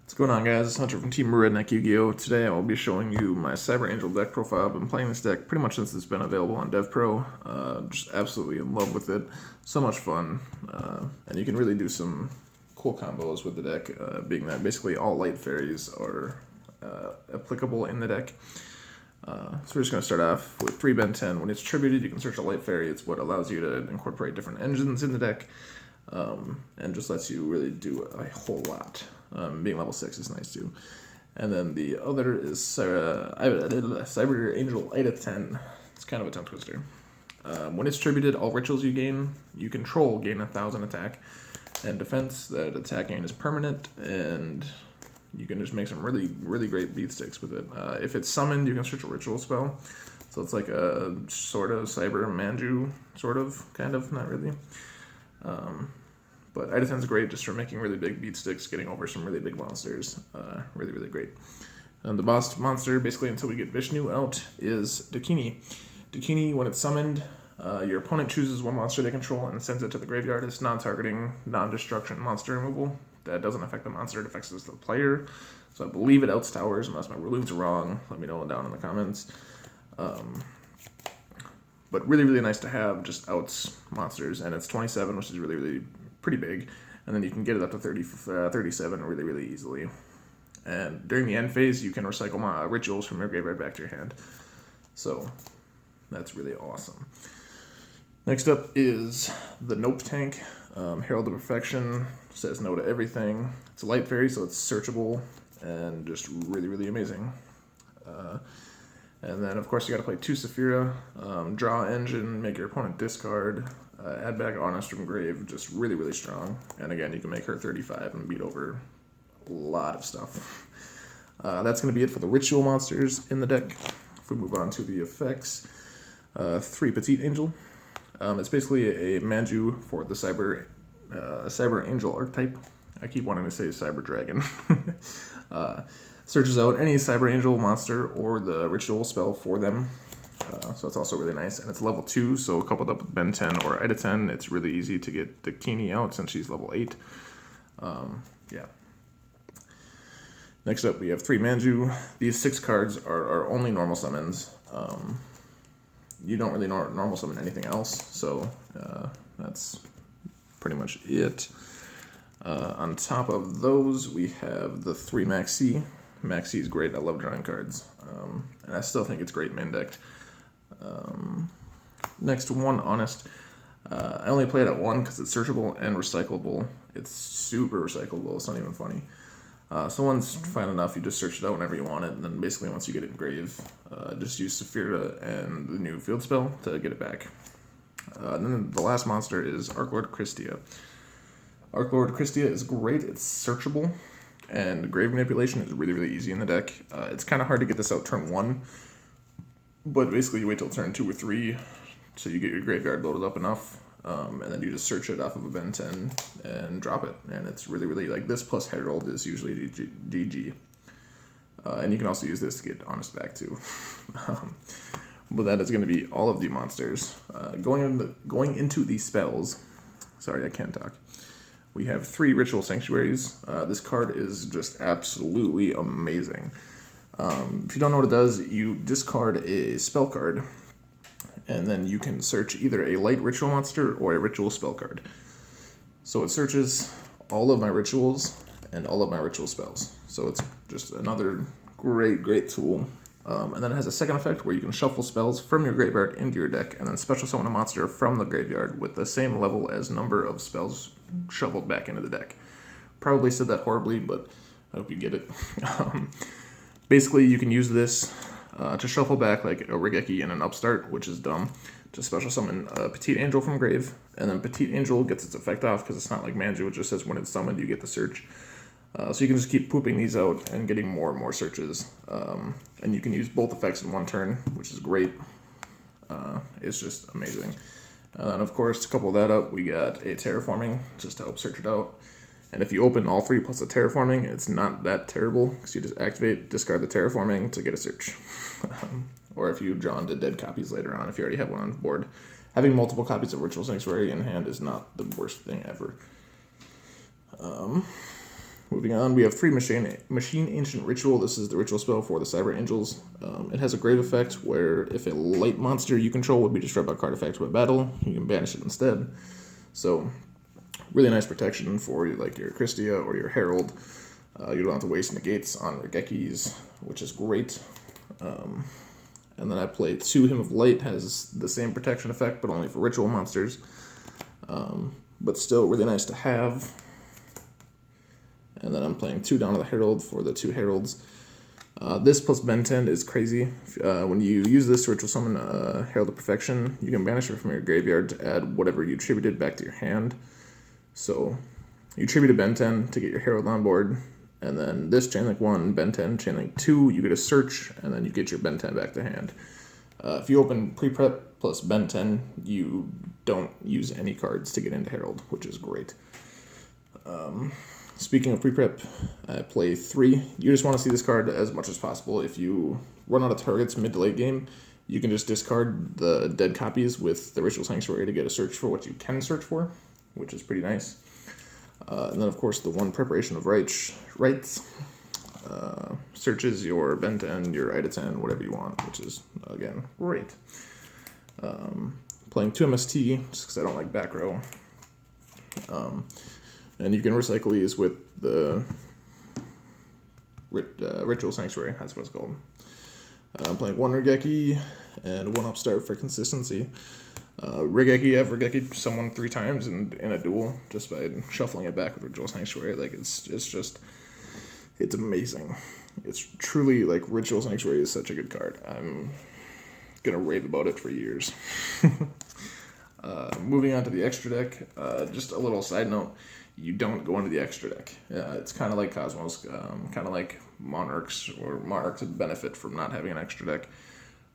What's going on, guys? It's Hunter from Team Redneck Yu-Gi-Oh! Today I will be showing you my Cyber Angel deck profile. I've been playing this deck pretty much since it's been available on DevPro. Just absolutely in love with it. So much fun. And you can really do some cool combos with the deck, being that basically all light fairies are applicable in the deck. So we're just going to start off with 3 Ben 10. When it's tributed, you can search a light fairy. It's what allows you to incorporate different engines in the deck, and just lets you really do a whole lot. Being level 6 is nice too. And then the other is Cyber Angel Ida 10. It's kind of a tongue twister. When it's tributed, all rituals you control gain 1,000 attack and defense. That attack gain is permanent, and you can just make some really, really great beat sticks with it. If it's summoned, you can search a ritual spell. So it's like a sort of Cyber Manju, sort of, kind of, not really. But Ida 10 is great just for making really big beat sticks, getting over some really big monsters. Really, really great. And the boss monster, basically until we get Vishnu out, is Dakini. Dakini, when it's summoned, your opponent chooses one monster they control and sends it to the graveyard. It's non-targeting, non-destruction monster removal. That doesn't affect the monster, it affects the player. So I believe it outs towers, unless my rulings are wrong. Let me know down in the comments. But really, really nice to have, just outs monsters. And it's 27, which is really, really pretty big. And then you can get it up to 37 really, really easily. And during the end phase, you can recycle rituals from your graveyard back to your hand. So that's really awesome. Next up is the Nope tank. Herald of Perfection, says no to everything. It's a light fairy, so it's searchable and just really, really amazing. And then, of course, you got to play 2 Saphira, draw engine, make your opponent discard, add back Honest from Grave, just really, really strong. And again, you can make her 35 and beat over a lot of stuff. That's going to be it for the ritual monsters in the deck. If we move on to the effects, 3 Petite Angel. It's basically a Manju for the Cyber Angel archetype. I keep wanting to say Cyber Dragon. Searches out any Cyber Angel monster or the ritual spell for them. So it's also really nice. And it's level 2, so coupled up with Ben 10 or Ida 10, it's really easy to get Dakini out since she's level 8. Yeah. Next up, we have 3 Manju. These 6 cards are only normal summons. You don't really normal summon anything else, so that's pretty much it. On top of those, we have the 3 Maxi. Maxi is great. I love drawing cards, and I still think it's great main decked. Next, 1 Honest. I only play it at 1 because it's searchable and recyclable. It's super recyclable. It's not even funny. So one's fine enough. You just search it out whenever you want it, and then basically once you get it in grave, just use Saphira and the new field spell to get it back. And then the last monster is Archlord Christia. Archlord Christia is great. It's searchable, and grave manipulation is really, really easy in the deck. It's kind of hard to get this out turn 1, but basically you wait till turn 2 or 3 so you get your graveyard loaded up enough, and then you just search it off of a Ben 10 and drop it. And it's really, really, like, this plus Herald is usually DG. And you can also use this to get Honest back too. But that is going to be all of the monsters. Going into the spells, sorry, I can't talk. We have 3 Ritual Sanctuaries. This card is just absolutely amazing. If you don't know what it does, you discard a spell card, and then you can search either a light ritual monster or a ritual spell card. So it searches all of my rituals and all of my ritual spells. So it's just another great, great tool. And then it has a second effect where you can shuffle spells from your graveyard into your deck and then special summon a monster from the graveyard with the same level as number of spells shuffled back into the deck. Probably said that horribly, but I hope you get it. Basically, you can use this to shuffle back like a Regeki and an Upstart, which is dumb, to special summon a Petite Angel from grave, and then Petite Angel gets its effect off because it's not like Manju, it just says when it's summoned you get the search. So you can just keep pooping these out and getting more and more searches. And you can use both effects in one turn, which is great. It's just amazing. And of course, to couple that up, we got a Terraforming just to help search it out. And if you open all 3 plus the Terraforming, it's not that terrible because you just activate, discard the Terraforming to get a search. Or if you draw into dead copies later on, if you already have one on board. Having multiple copies of Ritual Sanctuary in hand is not the worst thing ever. Moving on, we have 3 Machine Ancient Ritual. This is the ritual spell for the Cyber Angels. It has a grave effect where if a light monster you control would be destroyed by card effect by battle, you can banish it instead. So, really nice protection for like your Christia or your Herald. You don't have to waste negates on Regekis, which is great. And then I play 2 Hymn of Light, has the same protection effect, but only for ritual monsters. But still really nice to have. And then I'm playing 2 Dawn of the Herald for the 2 Heralds. This plus Ben 10 is crazy. When you use this to ritual summon Herald of Perfection, you can banish it from your graveyard to add whatever you attributed back to your hand. So you attribute a Ben 10 to get your Herald on board, and then this Chainlink 1, Ben 10, Chainlink 2, you get a search, and then you get your Ben 10 back to hand. If you open pre-prep plus Ben 10, you don't use any cards to get into Herald, which is great. Speaking of pre-prep, I play 3. You just want to see this card as much as possible. If you run out of targets mid to late game, you can just discard the dead copies with the Ritual Sanctuary to get a search for what you can search for, which is pretty nice. And then, of course, the 1 Preparation of Rites searches your Ben 10, your Ida 10, whatever you want, which is, again, great. Playing 2 MST, just because I don't like back row. And you can recycle these with the Ritual Sanctuary, that's what it's called. I'm playing 1 Regeki and 1 Upstart for consistency. Regeki, I've Regeki someone 3 times in a duel just by shuffling it back with Ritual Sanctuary. Like, it's amazing. It's truly, like, Ritual Sanctuary is such a good card. I'm gonna rave about it for years. Moving on to the extra deck, just a little side note. You don't go into the extra deck. It's kind of like Cosmos, kind of like Monarchs, or Monarchs benefit from not having an extra deck.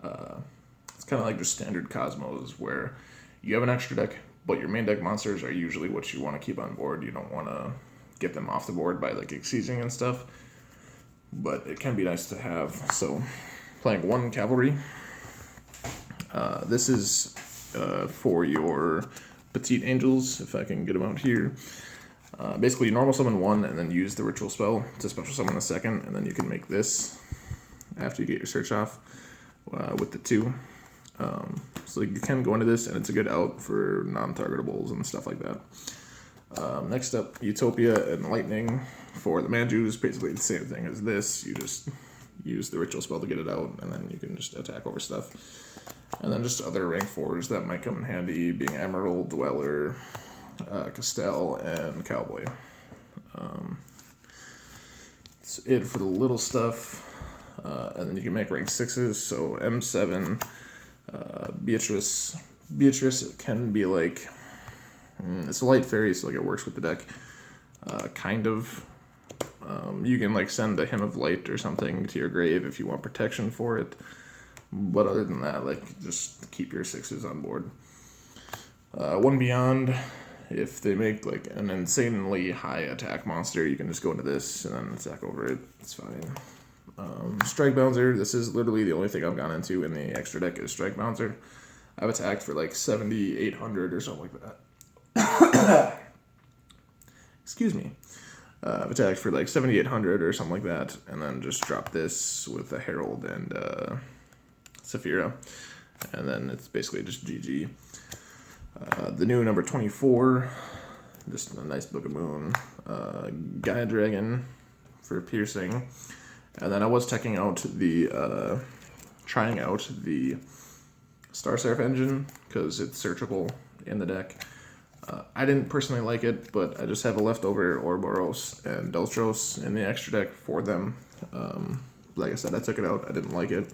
It's kind of like just standard Cosmos, where you have an extra deck, but your main deck monsters are usually what you want to keep on board. You don't want to get them off the board by like exceeding and stuff, but it can be nice to have. So, playing 1 Cavalry. This is for your Petite Angels, if I can get them out here. Basically, you normal summon 1 and then use the ritual spell to special summon a 2nd, and then you can make this after you get your search off with the 2. So you can go into this, and it's a good out for non-targetables and stuff like that. Next up, Utopia and Lightning for the Manjus, basically the same thing as this. You just use the ritual spell to get it out, and then you can just attack over stuff. And then just other rank 4s that might come in handy, being Emerald, Dweller, Castell, and Cowboy. That's it for the little stuff. And then you can make rank 6s, so M7, Beatrice. Beatrice can be like, it's a light fairy, so like it works with the deck, kind of. You can like send a Hymn of Light or something to your grave if you want protection for it. But other than that, like, just keep your 6s on board. 1 Beyond, if they make like an insanely high attack monster, you can just go into this and then attack over it. It's fine. Strike Bouncer, this is literally the only thing I've gone into in the extra deck is Strike Bouncer. I've attacked for like 7,800 or something like that. Excuse me. I've attacked for like 7,800 or something like that, and then just drop this with a Herald and Saphira, and then it's basically just GG. The new number 24, just a nice Book of Moon. Gaia Dragon for piercing. And then I was trying out the Star Seraph engine, because it's searchable in the deck. I didn't personally like it, but I just have a leftover Ouroboros and Dultros in the extra deck for them. Like I said, I took it out. I didn't like it.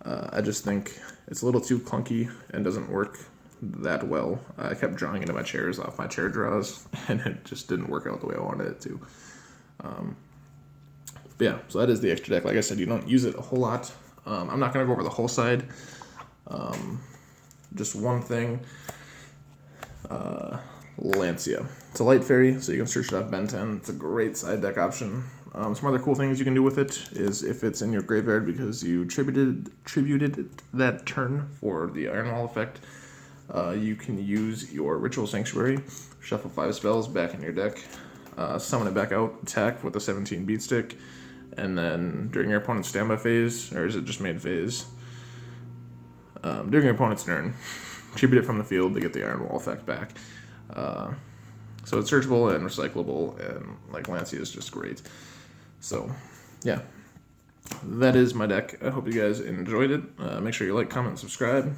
I just think it's a little too clunky and doesn't work that well. I kept drawing into my chairs off my chair draws, and it just didn't work out the way I wanted it to. But yeah, so that is the extra deck. Like I said, you don't use it a whole lot. I'm not going to go over the whole side. Just one thing. Lancia. It's a light fairy, so you can search it off Ben 10. It's a great side deck option. Some other cool things you can do with it is if it's in your graveyard because you tributed that turn for the Iron Wall effect, you can use your Ritual Sanctuary, shuffle 5 spells back in your deck, summon it back out, attack with a 17 beat stick, and then during your opponent's standby phase, or is it just main phase? During your opponent's turn, tribute it from the field to get the Iron Wall effect back. So it's searchable and recyclable, and like Lancey is just great. So, yeah. That is my deck. I hope you guys enjoyed it. Make sure you like, comment, and subscribe.